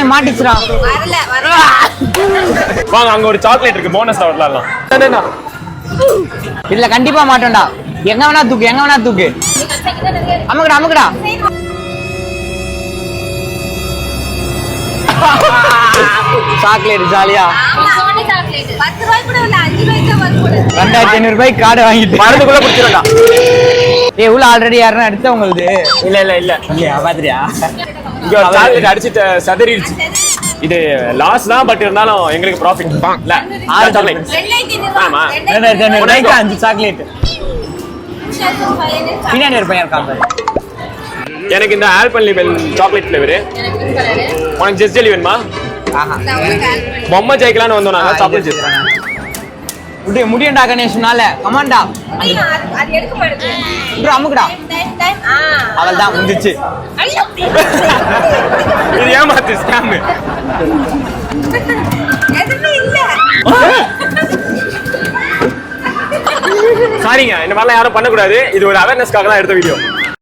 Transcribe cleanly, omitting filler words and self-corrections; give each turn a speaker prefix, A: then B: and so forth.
A: டேய் மாட்டிச்சுடா.
B: வரல.
C: வாங்க அங்க ஒரு சாக்லேட் இருக்கு, போனஸ் விளையாடலாம்.
A: இதுல கண்டிப்பா மாட்டோம்டா. எங்க வேணா தூக்கு. அமுக்குடா. சாக்லேட் ஜாலியா.
B: 10 ரூபாய் கூட இல்ல, 5 ரூபாய்க்கு வந்து
A: 2500 ரூபாய்க்கு கார்டு வாங்கிட்டு
C: மருந்துக்குள்ள பிடிச்சிருக்கா.
A: ஏய் உள்ள ஆல்ரெடி யாரனா எடுத்தா உங்களுக்கு?
C: இல்ல
A: இல்லையா பாத்திரியா?
C: இங்க ஒரு சாக்லேட் அடிச்சிட்டு சதறிடுச்சு. இது லாஸ் தான், பட் இருந்தாலும் எங்களுக்கு ப்ராஃபிட் இல்ல. 6 சாக்லேட். ஆமா.
A: 2500 ரூபாய்க்கு 5 சாக்லேட். பின்னாடி ஒரு பையன் இருக்கான் பாரு.
C: எனக்கு இந்த ஆல்பன்லிபெல் சாக்லேட் ஃப்ளேவர். உனக்கு ஜெஸ் ஜெல்லி வேணுமா?
A: ஆஹா.
C: பொம்மை ஜெயிக்கலாம்னு வந்தோம் நாங்க. சாக்லேட் ஜெஸ்
A: முடியண்டா கணேஷ்னால. கமாண்டா.
B: அது எடுக்க மாட்டேங்குது.
A: ப்ரோ அமுக்குடா. அவள்தான் முடிஞ்சிச்சு.
C: இது ஏமாத்து ஸ்கேம்.
B: எதுமே இல்ல.
C: சாரிங்க, இந்த மாதிரிலாம் யாரும் பண்ணக்கூடாது. இது ஒரு அவேர்னஸ்க்காக தான் எடுத்த வீடியோ.